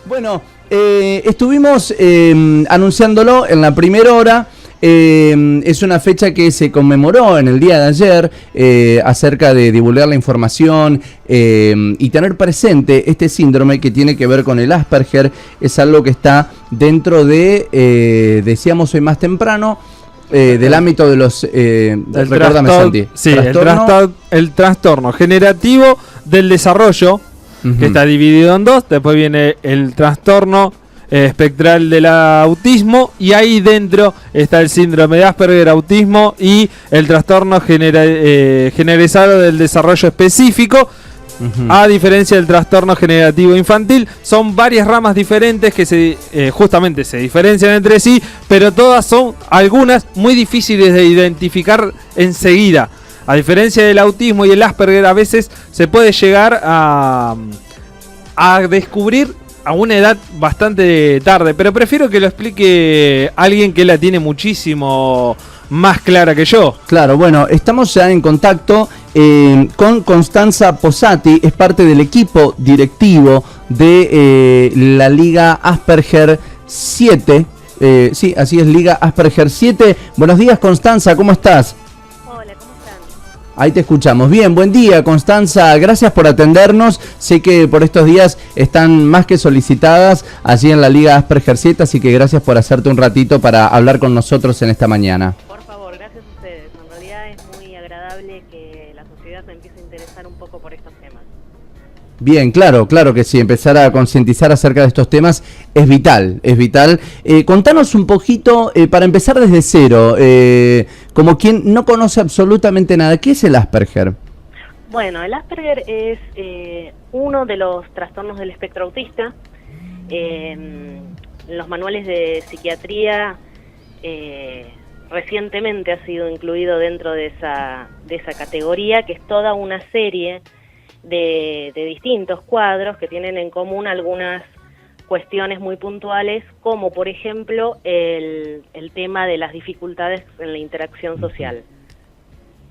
Bueno, estuvimos anunciándolo en la primera hora. Es una fecha que se conmemoró en el día de ayer acerca de divulgar la información y tener presente este síndrome que tiene que ver con el Asperger. Es algo que está dentro de, decíamos hoy más temprano, del ámbito de los... recordame, Santi. Sí, el trastorno generativo del desarrollo, que está dividido en dos. Después viene el trastorno espectral del autismo, y ahí dentro está el síndrome de Asperger, autismo, y el trastorno generalizado del desarrollo específico. A diferencia del trastorno generativo infantil, son varias ramas diferentes que justamente se diferencian entre sí, pero todas son algunas muy difíciles de identificar enseguida. A diferencia del autismo y el Asperger, a veces se puede llegar a descubrir a una edad bastante tarde, pero prefiero que lo explique alguien que la tiene muchísimo más clara que yo. Claro, bueno, estamos ya en contacto con Constanza Posati, es parte del equipo directivo de la Liga Asperger 7. Sí, así es, Liga Asperger 7. Buenos días, Constanza, ¿cómo estás? Hola, ¿cómo están? Ahí te escuchamos. Bien, buen día, Constanza. Gracias por atendernos. Sé que por estos días están más que solicitadas allí en la Liga Asperger 7, así que gracias por hacerte un ratito para hablar con nosotros en esta mañana. Por favor, gracias a ustedes. En realidad es muy agradable que la sociedad se empiece a interesar un poco por estos temas. Bien, claro que sí, empezar a concientizar acerca de estos temas es vital, es vital. Contanos un poquito, para empezar desde cero, como quien no conoce absolutamente nada, ¿qué es el Asperger? Bueno, el Asperger es uno de los trastornos del espectro autista. Los manuales de psiquiatría recientemente ha sido incluido dentro de esa categoría, que es toda una serie de distintos cuadros que tienen en común algunas cuestiones muy puntuales, como por ejemplo el tema de las dificultades en la interacción social.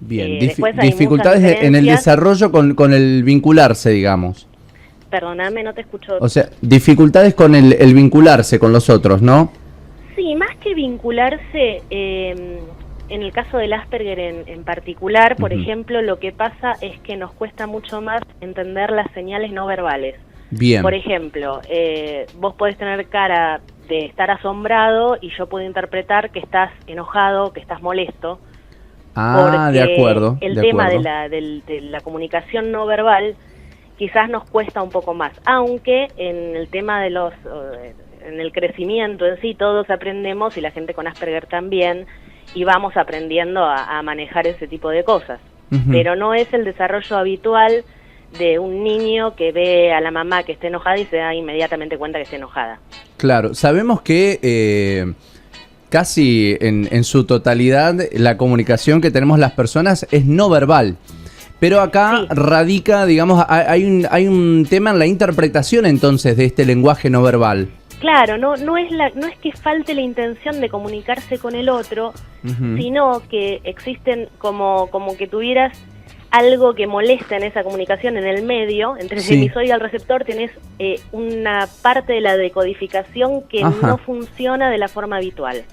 Bien, dificultades en el desarrollo con el vincularse, digamos. Perdóname, no te escucho. O sea, dificultades con el vincularse con los otros, ¿no? Sí, más que vincularse, en el caso del Asperger en particular, por ejemplo, lo que pasa es que nos cuesta mucho más entender las señales no verbales. Bien. Por ejemplo, vos podés tener cara de estar asombrado y yo puedo interpretar que estás enojado, que estás molesto. Ah, de acuerdo. El tema de la comunicación no verbal quizás nos cuesta un poco más, aunque en el tema de en el crecimiento en sí todos aprendemos, y la gente con Asperger también, y vamos aprendiendo a manejar ese tipo de cosas. Pero no es el desarrollo habitual de un niño que ve a la mamá que esté enojada y se da inmediatamente cuenta que esté enojada. Claro, sabemos que casi en su totalidad la comunicación que tenemos las personas es no verbal. Pero acá radica, digamos, hay un tema en la interpretación entonces de este lenguaje no verbal. Claro, no es que falte la intención de comunicarse con el otro, sino que existen como que tuvieras algo que molesta en esa comunicación en el medio, entre el emisor y el receptor tenés una parte de la decodificación que no funciona de la forma habitual.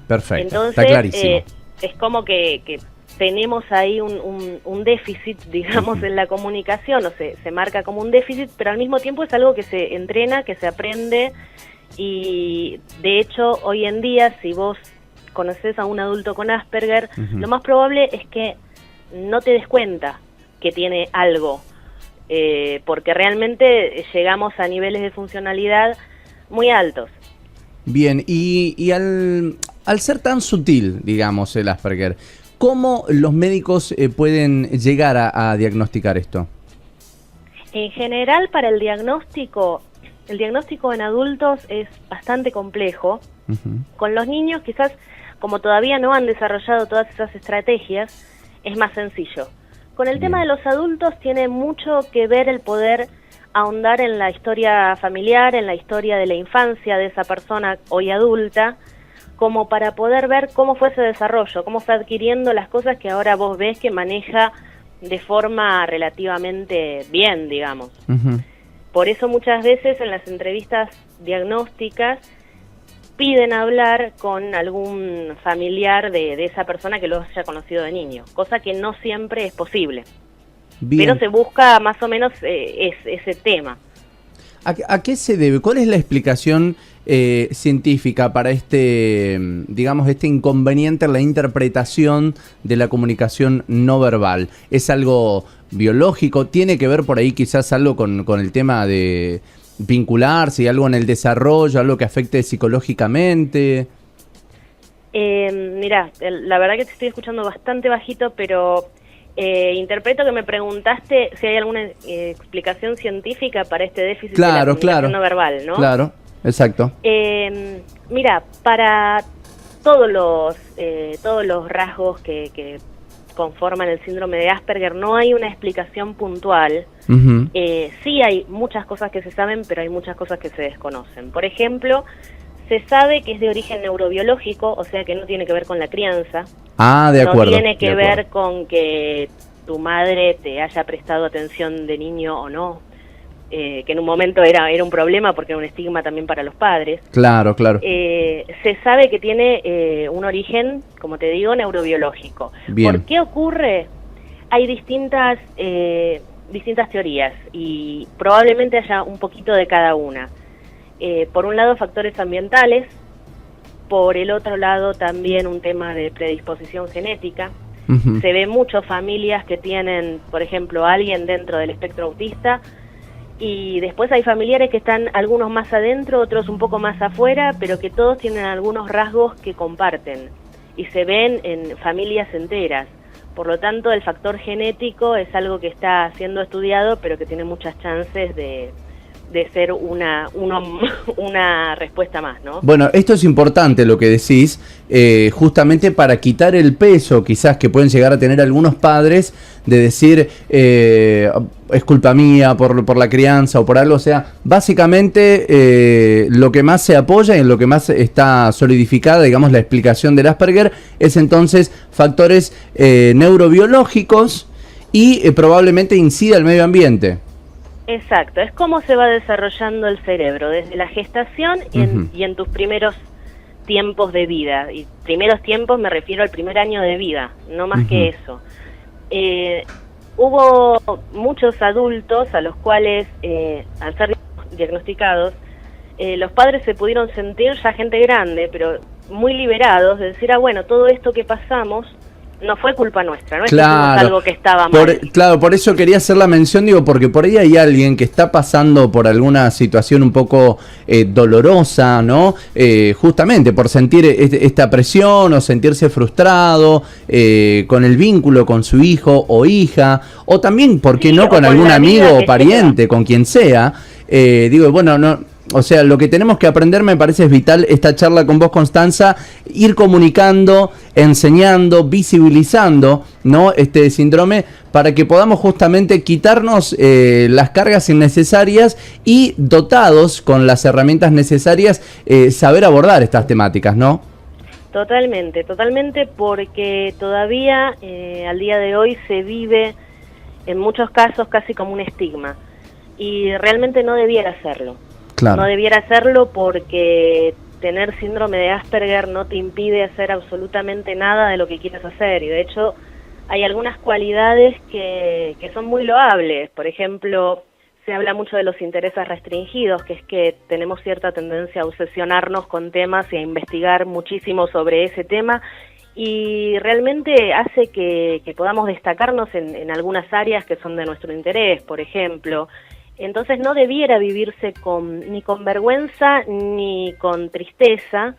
Perfecto, entonces, está clarísimo. Es como que tenemos ahí un déficit, digamos, en la comunicación, o se marca como un déficit, pero al mismo tiempo es algo que se entrena, que se aprende, y de hecho hoy en día si vos conoces a un adulto con Asperger, lo más probable es que no te des cuenta que tiene algo, porque realmente llegamos a niveles de funcionalidad muy altos. Bien, y al ser tan sutil, digamos, el Asperger, ¿cómo los médicos pueden llegar a diagnosticar esto? En general, para el diagnóstico en adultos es bastante complejo. Con los niños, quizás, como todavía no han desarrollado todas esas estrategias, es más sencillo. Con el tema de los adultos tiene mucho que ver el poder ahondar en la historia familiar, en la historia de la infancia de esa persona hoy adulta, como para poder ver cómo fue ese desarrollo, cómo fue adquiriendo las cosas que ahora vos ves que maneja de forma relativamente bien, digamos. Por eso muchas veces en las entrevistas diagnósticas piden hablar con algún familiar de esa persona que lo haya conocido de niño, cosa que no siempre es posible. Bien. Pero se busca más o menos ese tema. ¿A qué se debe? ¿Cuál es la explicación científica para digamos, este inconveniente en la interpretación de la comunicación no verbal? ¿Es algo biológico? ¿Tiene que ver por ahí quizás algo con el tema de vincularse, algo en el desarrollo, algo que afecte psicológicamente? Mirá, la verdad que te estoy escuchando bastante bajito, pero interpreto que me preguntaste si hay alguna explicación científica para este déficit de la comunicación no verbal, ¿no? Claro, exacto. Mira, para todos los rasgos que conforman el síndrome de Asperger no hay una explicación puntual. Uh-huh. Sí hay muchas cosas que se saben, pero hay muchas cosas que se desconocen. Por ejemplo, se sabe que es de origen neurobiológico, o sea que no tiene que ver con la crianza. Ah, de acuerdo. No tiene que ver con que tu madre te haya prestado atención de niño o no, que en un momento era un problema porque era un estigma también para los padres. Claro, claro. Se sabe que tiene un origen, como te digo, neurobiológico. Bien. ¿Por qué ocurre? Hay distintas teorías y probablemente haya un poquito de cada una. Por un lado, factores ambientales, por el otro lado también un tema de predisposición genética. Uh-huh. Se ve muchas familias que tienen, por ejemplo, alguien dentro del espectro autista, y después hay familiares que están algunos más adentro, otros un poco más afuera, pero que todos tienen algunos rasgos que comparten y se ven en familias enteras. Por lo tanto, el factor genético es algo que está siendo estudiado, pero que tiene muchas chances de ser una respuesta más, ¿no? Bueno, esto es importante lo que decís, justamente para quitar el peso quizás que pueden llegar a tener algunos padres de decir es culpa mía por la crianza o por algo. O sea, básicamente lo que más se apoya y en lo que más está solidificada, digamos, la explicación del Asperger es entonces factores neurobiológicos y probablemente incida el medio ambiente. Exacto, es cómo se va desarrollando el cerebro desde la gestación y en tus primeros tiempos de vida. Y primeros tiempos me refiero al primer año de vida, no más que eso. Hubo muchos adultos a los cuales, al ser diagnosticados, los padres se pudieron sentir ya gente grande, pero muy liberados, de decir, bueno, todo esto que pasamos no fue culpa nuestra, no es claro, que algo que estaba mal. Claro, por eso quería hacer la mención, digo, porque por ahí hay alguien que está pasando por alguna situación un poco dolorosa, ¿no? Justamente por sentir esta presión o sentirse frustrado con el vínculo con su hijo o hija, o también, ¿por qué no, con algún amigo o pariente, con quien sea? Digo, bueno, no... O sea, lo que tenemos que aprender, me parece, es vital esta charla con vos, Constanza, ir comunicando, enseñando, visibilizando, ¿no?, este síndrome, para que podamos justamente quitarnos las cargas innecesarias y, dotados con las herramientas necesarias, saber abordar estas temáticas, ¿no? Totalmente, porque todavía al día de hoy se vive en muchos casos casi como un estigma y realmente no debiera hacerlo. Claro. No debiera hacerlo porque tener síndrome de Asperger no te impide hacer absolutamente nada de lo que quieras hacer, y de hecho hay algunas cualidades que son muy loables. Por ejemplo, se habla mucho de los intereses restringidos, que es que tenemos cierta tendencia a obsesionarnos con temas y a investigar muchísimo sobre ese tema, y realmente hace que podamos destacarnos en algunas áreas que son de nuestro interés, por ejemplo. Entonces no debiera vivirse ni con vergüenza ni con tristeza,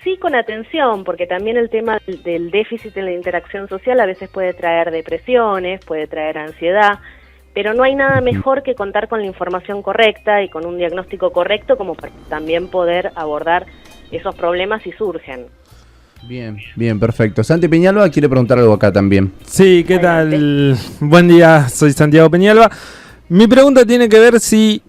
sí con atención, porque también el tema del déficit en la interacción social a veces puede traer depresiones, puede traer ansiedad, pero no hay nada mejor que contar con la información correcta y con un diagnóstico correcto como para también poder abordar esos problemas si surgen. Bien, perfecto. Santi Peñalba quiere preguntar algo acá también. Sí, ¿qué tal? Buen día, soy Santiago Peñalba. Mi pregunta tiene que ver si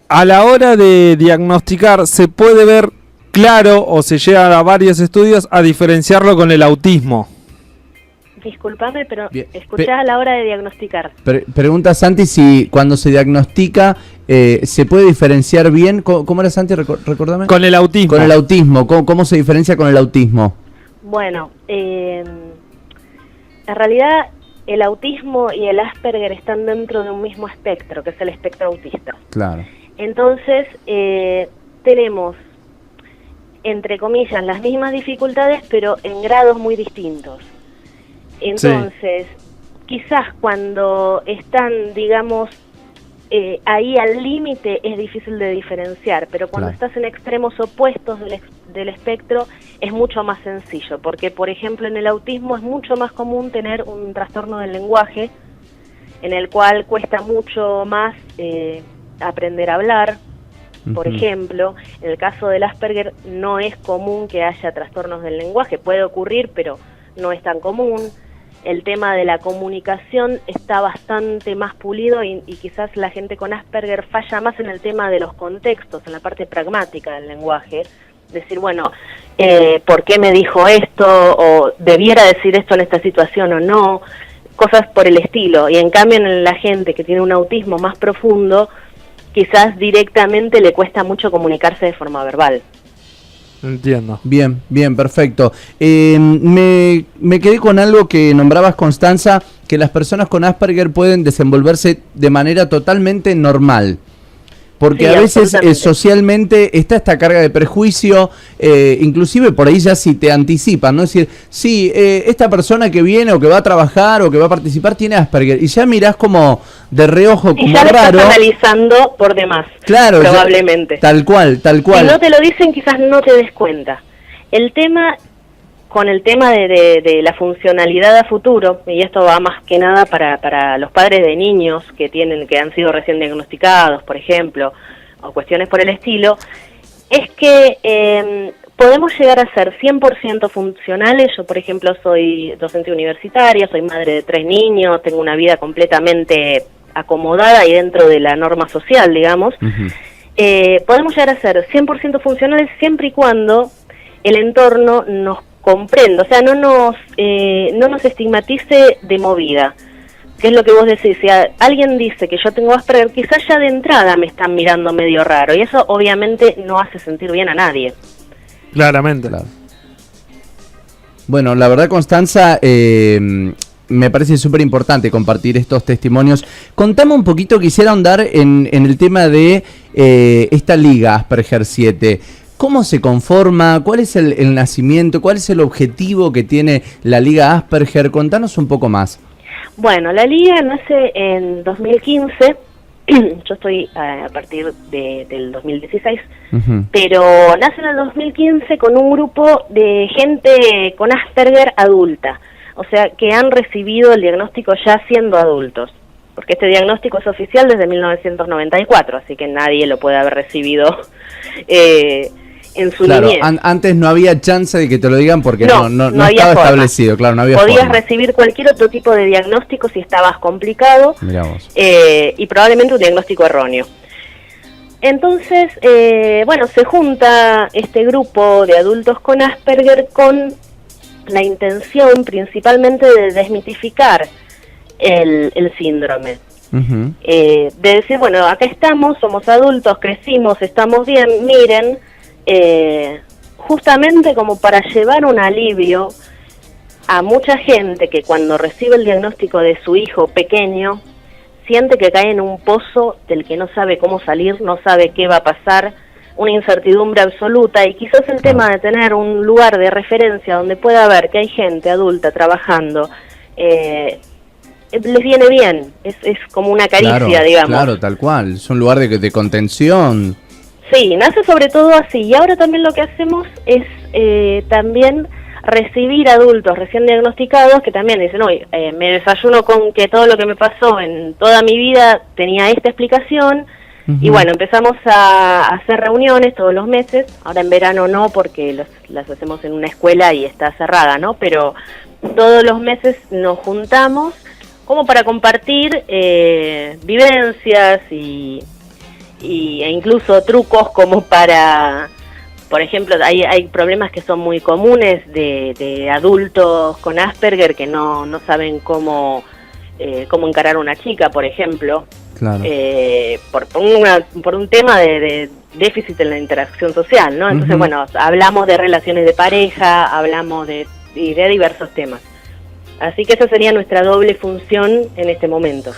a la hora de diagnosticar se puede ver claro o se llega a varios estudios a diferenciarlo con el autismo. Disculpame, pero Bien. escuchás a la hora de diagnosticar. Pregunta Santi si cuando se diagnostica se puede diferenciar bien. ¿Cómo era, Santi? Recordame. Con el autismo. Con el autismo. ¿Cómo se diferencia con el autismo? Bueno, en realidad el autismo y el Asperger están dentro de un mismo espectro, que es el espectro autista. Claro. Entonces, tenemos, entre comillas, las mismas dificultades, pero en grados muy distintos. Entonces, quizás cuando están, digamos, ahí al límite es difícil de diferenciar, pero cuando estás en extremos opuestos del espectro es mucho más sencillo, porque por ejemplo en el autismo es mucho más común tener un trastorno del lenguaje, en el cual cuesta mucho más aprender a hablar. Por ejemplo, en el caso del Asperger no es común que haya trastornos del lenguaje, puede ocurrir, pero no es tan común. El tema de la comunicación está bastante más pulido y quizás la gente con Asperger falla más en el tema de los contextos, en la parte pragmática del lenguaje. Decir, bueno, ¿por qué me dijo esto? O ¿debiera decir esto en esta situación o no? Cosas por el estilo. Y en cambio en la gente que tiene un autismo más profundo, quizás directamente le cuesta mucho comunicarse de forma verbal. Entiendo. Bien, perfecto. Me quedé con algo que nombrabas, Constanza, que las personas con Asperger pueden desenvolverse de manera totalmente normal. Porque sí, a veces socialmente está esta carga de prejuicio, inclusive por ahí ya si te anticipan, ¿no? Es decir, sí, esta persona que viene o que va a trabajar o que va a participar tiene Asperger, y ya mirás como de reojo, como y ya raro. lo estás analizando por demás, claro, probablemente. Ya, tal cual. Si no te lo dicen, quizás no te des cuenta. El tema, con el tema de la funcionalidad a futuro, y esto va más que nada para los padres de niños que han sido recién diagnosticados, por ejemplo, o cuestiones por el estilo, es que podemos llegar a ser 100% funcionales. Yo, por ejemplo, soy docente universitaria, soy madre de 3 niños, tengo una vida completamente acomodada y dentro de la norma social, digamos. Podemos llegar a ser 100% funcionales siempre y cuando el entorno nos comprenda, o sea, no nos estigmatice de movida. ¿Qué es lo que vos decís? Si alguien dice que yo tengo Asperger, quizás ya de entrada me están mirando medio raro, y eso obviamente no hace sentir bien a nadie. Claramente. Claro. Bueno, la verdad, Constanza, me parece súper importante compartir estos testimonios. Contame un poquito, quisiera ahondar en el tema de esta Liga Asperger 7. ¿Cómo se conforma? ¿Cuál es el nacimiento? ¿Cuál es el objetivo que tiene la Liga Asperger? Contanos un poco más. Bueno, la Liga nace en 2015. Yo estoy a partir del 2016, pero nace en el 2015 con un grupo de gente con Asperger adulta, o sea, que han recibido el diagnóstico ya siendo adultos, porque este diagnóstico es oficial desde 1994, así que nadie lo puede haber recibido en su niñez. Antes no había chance de que te lo digan porque no estaba establecido, claro, no había Podías forma. recibir cualquier otro tipo de diagnóstico si estabas complicado, y probablemente un diagnóstico erróneo. Entonces, bueno, se junta este grupo de adultos con Asperger con la intención principalmente de desmitificar el síndrome. De decir, bueno, acá estamos, somos adultos, crecimos, estamos bien, miren, justamente como para llevar un alivio a mucha gente que cuando recibe el diagnóstico de su hijo pequeño siente que cae en un pozo del que no sabe cómo salir, no sabe qué va a pasar, una incertidumbre absoluta, y quizás el tema de tener un lugar de referencia donde pueda ver que hay gente adulta trabajando les viene bien, es como una caricia, digamos. Claro, tal cual, es un lugar de contención. Sí, nace sobre todo así, y ahora también lo que hacemos es también recibir adultos recién diagnosticados que también dicen, oye, me desayuno con que todo lo que me pasó en toda mi vida tenía esta explicación, y bueno, empezamos a hacer reuniones todos los meses, ahora en verano no, porque las hacemos en una escuela y está cerrada, ¿no? Pero todos los meses nos juntamos como para compartir vivencias e incluso trucos como para Por ejemplo, hay problemas que son muy comunes de adultos con Asperger que no saben cómo encarar a una chica, por ejemplo. Claro. Por un tema de déficit en la interacción social, ¿no? Entonces, bueno, hablamos de relaciones de pareja, hablamos de diversos temas. Así que esa sería nuestra doble función en este momento.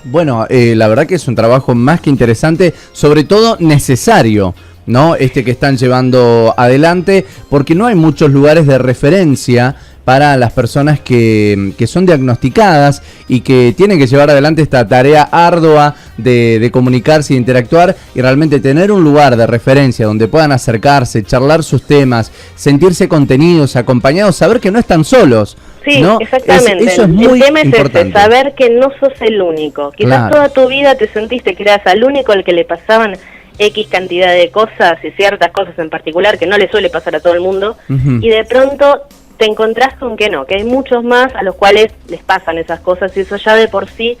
Bueno, la verdad que es un trabajo más que interesante, sobre todo necesario, ¿no? Que están llevando adelante, porque no hay muchos lugares de referencia para las personas que son diagnosticadas y que tienen que llevar adelante esta tarea ardua de comunicarse e interactuar, y realmente tener un lugar de referencia donde puedan acercarse, charlar sus temas, sentirse contenidos, acompañados, saber que no están solos. Sí, ¿no? exactamente. Eso es muy el tema importante. Es ese, saber que no sos el único. Quizás toda tu vida te sentiste que eras al único al que le pasaban X cantidad de cosas y ciertas cosas en particular que no le suele pasar a todo el mundo, y de pronto te encontrás con que no, que hay muchos más a los cuales les pasan esas cosas, y eso ya de por sí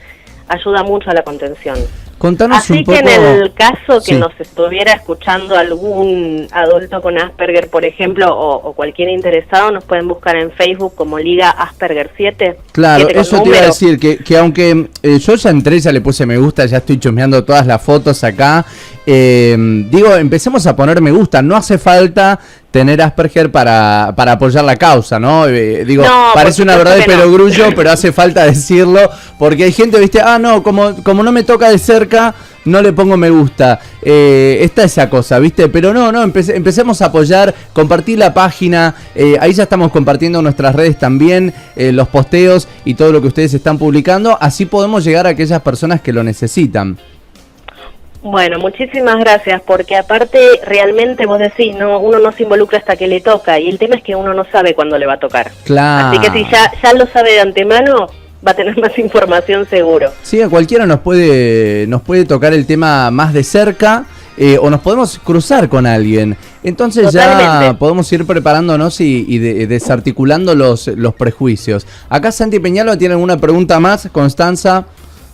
ayuda mucho a la contención. Contanos Así un poco. que en el caso que Sí. nos estuviera escuchando algún adulto con Asperger, por ejemplo, o cualquier interesado, nos pueden buscar en Facebook como Liga Asperger 7. Claro, 7 con eso te iba a número. decir, que aunque yo ya entré, ya le puse me gusta, ya estoy chusmeando todas las fotos acá, digo, empecemos a poner me gusta, no hace falta tener Asperger para apoyar la causa, ¿no? Digo, No, parece una por verdad de supuesto que no. perogrullo, pero hace falta decirlo, porque hay gente, viste, no, como no me toca de cerca, no le pongo me gusta. Está esa cosa, ¿viste? Pero no, empecemos a apoyar, compartir la página, ahí ya estamos compartiendo en nuestras redes también, los posteos y todo lo que ustedes están publicando, así podemos llegar a aquellas personas que lo necesitan. Bueno, muchísimas gracias, porque aparte realmente vos decís, no, uno no se involucra hasta que le toca, y el tema es que uno no sabe cuándo le va a tocar. Claro. Así que si ya lo sabe de antemano, va a tener más información seguro. Sí, a cualquiera nos puede tocar el tema más de cerca, o nos podemos cruzar con alguien. Entonces Totalmente. ya podemos ir preparándonos y desarticulando los prejuicios. Acá Santi Peñalo tiene alguna pregunta más, Constanza.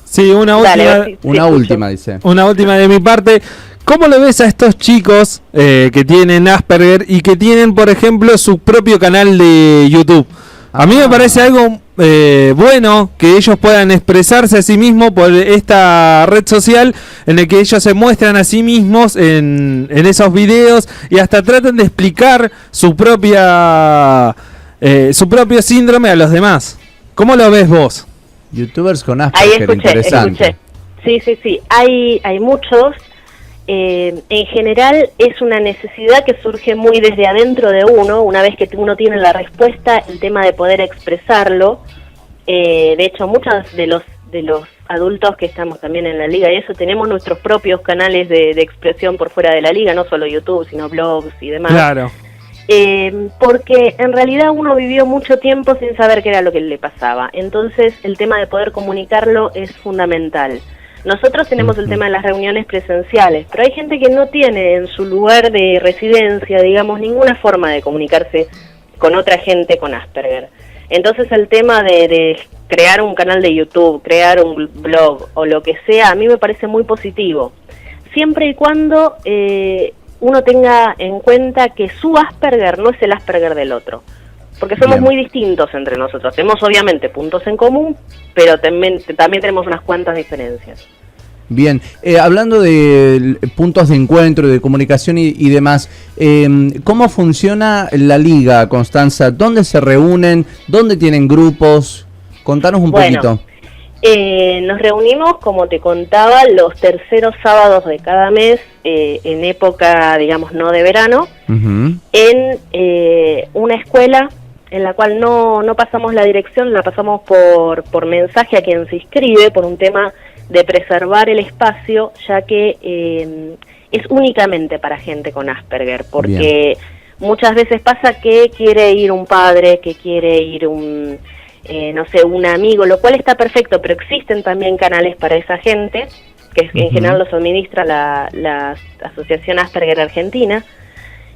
Sí, una Dale, Última, dice. Una última de mi parte. ¿Cómo le ves a estos chicos que tienen Asperger y que tienen, por ejemplo, su propio canal de YouTube? A mí me parece algo bueno que ellos puedan expresarse a sí mismos por esta red social, en el que ellos se muestran a sí mismos en esos videos y hasta tratan de explicar su propio síndrome a los demás. ¿Cómo lo ves vos? YouTubers con Ahí Asperger, interesante. escuché. Sí, hay muchos. En general es una necesidad que surge muy desde adentro de uno, una vez que uno tiene la respuesta, el tema de poder expresarlo. De hecho, muchos de los adultos que estamos también en la liga y eso, tenemos nuestros propios canales de expresión por fuera de la liga, no solo YouTube, sino blogs y demás. Claro. Porque en realidad uno vivió mucho tiempo sin saber qué era lo que le pasaba. Entonces el tema de poder comunicarlo es fundamental. Nosotros tenemos el tema de las reuniones presenciales, pero hay gente que no tiene en su lugar de residencia, digamos, ninguna forma de comunicarse con otra gente con Asperger. Entonces el tema de crear un canal de YouTube, crear un blog o lo que sea, a mí me parece muy positivo. Siempre y cuando uno tenga en cuenta que su Asperger no es el Asperger del otro. Porque somos muy distintos entre nosotros. Tenemos obviamente puntos en común, pero también tenemos unas cuantas diferencias. Bien, hablando de puntos de encuentro, de comunicación y demás, ¿cómo funciona la liga, Constanza? ¿Dónde se reúnen? ¿Dónde tienen grupos? Contanos un poquito. Nos reunimos, como te contaba, los terceros sábados de cada mes, en época, digamos, no de verano, en una escuela en la cual no pasamos la dirección, la pasamos por mensaje a quien se inscribe, por un tema de preservar el espacio, ya que es únicamente para gente con Asperger, porque muchas veces pasa que quiere ir un padre, que quiere ir un amigo, lo cual está perfecto, pero existen también canales para esa gente, que en general los administra la Asociación Asperger Argentina,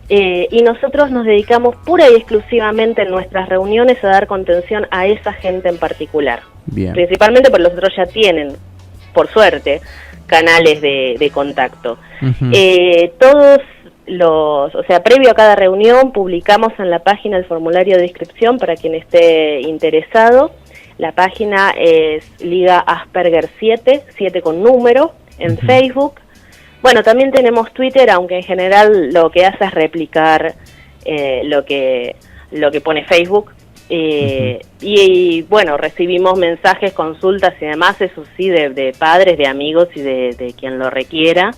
y nosotros nos dedicamos pura y exclusivamente en nuestras reuniones a dar contención a esa gente en particular. Bien. Principalmente porque los otros ya tienen, por suerte, canales de contacto. Todos o sea, previo a cada reunión publicamos en la página el formulario de inscripción para quien esté interesado. La página es Liga Asperger 7 con número, en Facebook. Bueno, también tenemos Twitter, aunque en general lo que hace es replicar lo que pone Facebook. Y bueno, recibimos mensajes, consultas y demás, eso sí, de padres, de amigos y de quien lo requiera,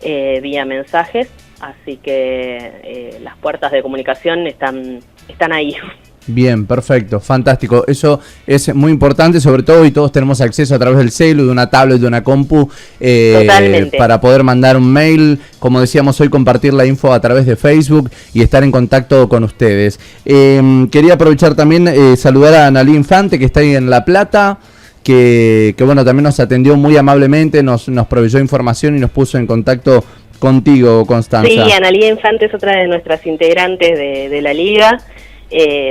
vía mensajes. Así que las puertas de comunicación están ahí. Bien, perfecto, fantástico. Eso es muy importante, sobre todo, y todos tenemos acceso a través del celu, de una tablet, de una compu, para poder mandar un mail, como decíamos hoy, compartir la info a través de Facebook y estar en contacto con ustedes. Quería aprovechar también, saludar a Analí Infante, que está ahí en La Plata, que bueno, también nos atendió muy amablemente, nos proveyó información y nos puso en contacto contigo, Constanza. Sí, Analía Infante es otra de nuestras integrantes de la Liga.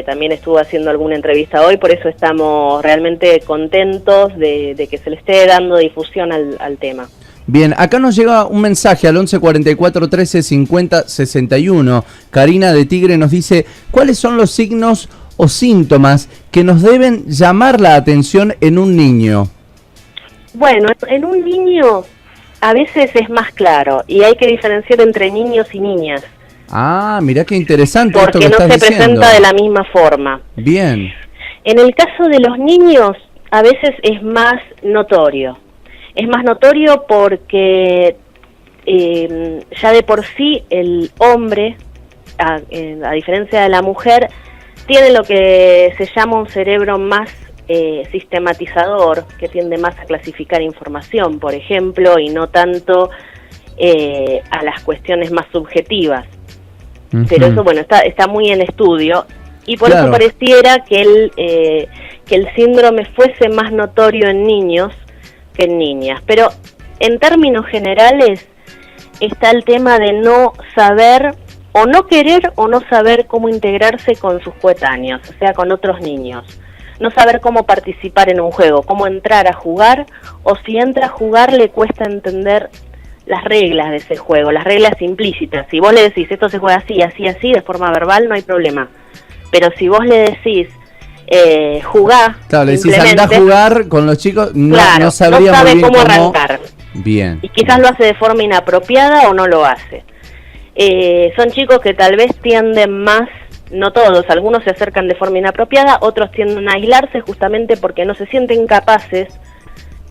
También estuvo haciendo alguna entrevista hoy, por eso estamos realmente contentos de que se le esté dando difusión al tema. Bien, acá nos llega un mensaje al 11 44 13 50 61. Karina de Tigre nos dice: ¿cuáles son los signos o síntomas que nos deben llamar la atención en un niño? Bueno, en un niño a veces es más claro y hay que diferenciar entre niños y niñas. Ah, mirá qué interesante porque esto que no estás se diciendo. presenta de la misma forma. Bien. En el caso de los niños, a veces es más notorio. Es más notorio porque ya de por sí el hombre, a diferencia de la mujer, tiene lo que se llama un cerebro más sistematizador, que tiende más a clasificar información, por ejemplo, y no tanto a las cuestiones más subjetivas. Pero eso, bueno, está muy en estudio y por eso pareciera que el síndrome fuese más notorio en niños que en niñas. Pero en términos generales está el tema de no saber o no querer o no saber cómo integrarse con sus coetáneos, o sea, con otros niños. No saber cómo participar en un juego, cómo entrar a jugar, o si entra a jugar le cuesta entender las reglas de ese juego, las reglas implícitas. Si vos le decís, esto se juega así, así, así, de forma verbal, no hay problema. Pero si vos le decís, jugá, claro, le decís, andá a jugar con los chicos, no sabría no sabe muy bien cómo arrancar. Bien. Y quizás lo hace de forma inapropiada o no lo hace. Son chicos que tal vez tienden más, no todos, algunos se acercan de forma inapropiada, otros tienden a aislarse justamente porque no se sienten capaces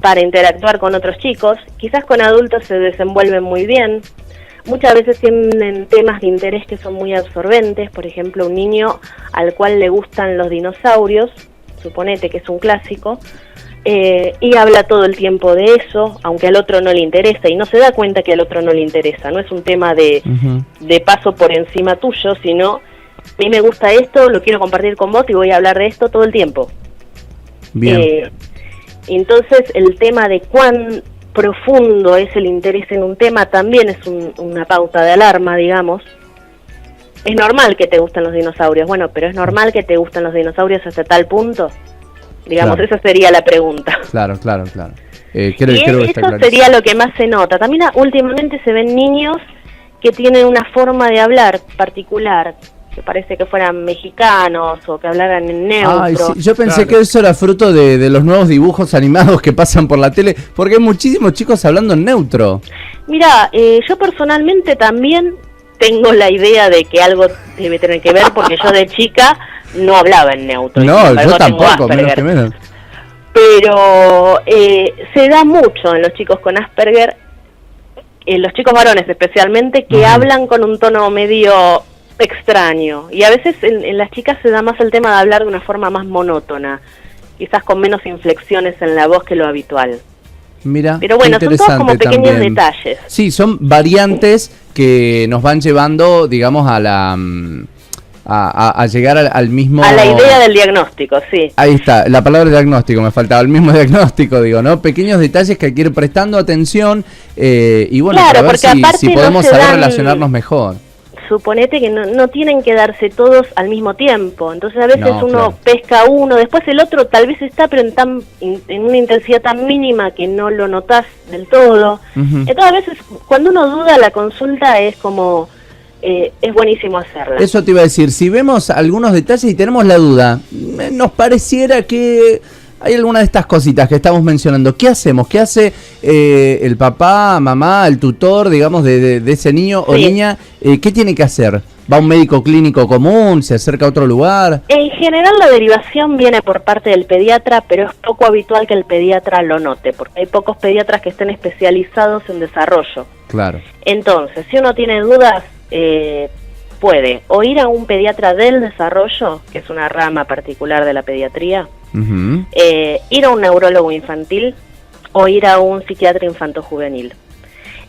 para interactuar con otros chicos. Quizás con adultos se desenvuelven muy bien. Muchas veces tienen temas de interés que son muy absorbentes. Por ejemplo, un niño al cual le gustan los dinosaurios, suponete que es un clásico, y habla todo el tiempo de eso, aunque al otro no le interesa, y no se da cuenta que al otro no le interesa. No es un tema de paso por encima tuyo, sino, a mí me gusta esto, lo quiero compartir con vos y voy a hablar de esto todo el tiempo. Bien. Entonces el tema de cuán profundo es el interés en un tema también es una pauta de alarma, digamos. Es normal que te gusten los dinosaurios, bueno, pero ¿es normal que te gusten los dinosaurios hasta tal punto? Digamos, esa sería la pregunta. Claro. Y eso sería lo que más se nota. También últimamente se ven niños que tienen una forma de hablar particular, que parece que fueran mexicanos o que hablaran en neutro. Ay, sí, yo pensé que eso era fruto de los nuevos dibujos animados que pasan por la tele, porque hay muchísimos chicos hablando en neutro. Mira, yo personalmente también tengo la idea de que algo debe tener que ver, porque yo de chica no hablaba en neutro. No, yo tampoco, menos que menos. Pero se da mucho en los chicos con Asperger, en los chicos varones especialmente, que hablan con un tono medio extraño, y a veces en las chicas se da más el tema de hablar de una forma más monótona, quizás con menos inflexiones en la voz que lo habitual. Mira, pero bueno, son todos como pequeños detalles. Sí, son variantes que nos van llevando, digamos, a la a llegar al mismo... A la idea del diagnóstico, sí. Ahí está, la palabra diagnóstico me faltaba, el mismo diagnóstico, digo, ¿no? Pequeños detalles que hay que ir prestando atención y bueno, claro, para ver si podemos saber relacionarnos mejor. Suponete que no tienen que darse todos al mismo tiempo, entonces a veces uno pesca uno, después el otro tal vez está, pero en una intensidad tan mínima que no lo notás del todo. Entonces a veces cuando uno duda la consulta es como es buenísimo hacerla. Eso te iba a decir, si vemos algunos detalles y tenemos la duda, nos pareciera que hay alguna de estas cositas que estamos mencionando. ¿Qué hacemos? ¿Qué hace el papá, mamá, el tutor, digamos, de ese niño o niña? ¿Qué tiene que hacer? ¿Va a un médico clínico común? ¿Se acerca a otro lugar? En general la derivación viene por parte del pediatra, pero es poco habitual que el pediatra lo note, porque hay pocos pediatras que estén especializados en desarrollo. Claro. Entonces, si uno tiene dudas, puede o ir a un pediatra del desarrollo, que es una rama particular de la pediatría, ir a un neurólogo infantil o ir a un psiquiatra infanto-juvenil.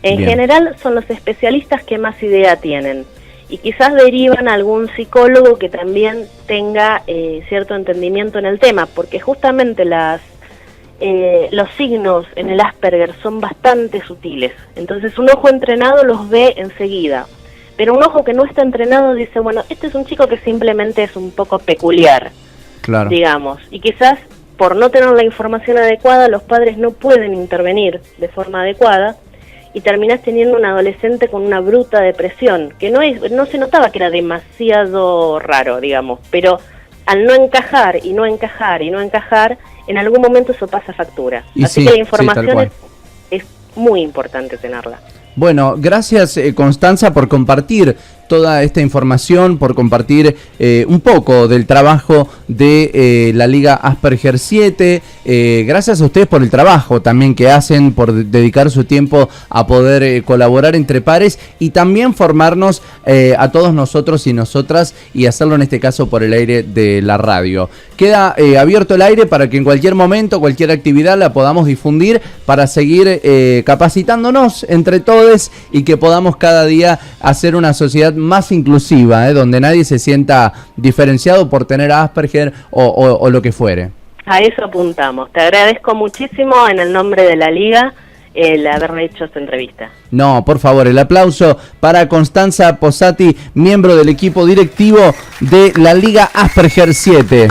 En general son los especialistas que más idea tienen y quizás derivan a algún psicólogo que también tenga cierto entendimiento en el tema, porque justamente los signos en el Asperger son bastante sutiles, entonces un ojo entrenado los ve enseguida, pero un ojo que no está entrenado dice, bueno, este es un chico que simplemente es un poco peculiar, claro, digamos, y quizás por no tener la información adecuada los padres no pueden intervenir de forma adecuada y terminás teniendo un adolescente con una bruta depresión, que no se notaba que era demasiado raro, digamos, pero al no encajar y no encajar y no encajar, en algún momento eso pasa factura. Así que la información es muy importante tenerla. Bueno, gracias Constanza por compartir toda esta información, por compartir un poco del trabajo de la Liga Asperger 7. Gracias a ustedes por el trabajo también que hacen, por dedicar su tiempo a poder colaborar entre pares y también formarnos a todos nosotros y nosotras y hacerlo en este caso por el aire de la radio. Queda abierto el aire para que en cualquier momento, cualquier actividad la podamos difundir para seguir capacitándonos entre todos y que podamos cada día hacer una sociedad más inclusiva, donde nadie se sienta diferenciado por tener Asperger o lo que fuere. A eso apuntamos. Te agradezco muchísimo en el nombre de la Liga el haber hecho esta entrevista. No, por favor, el aplauso para Constanza Posati, miembro del equipo directivo de la Liga Asperger 7.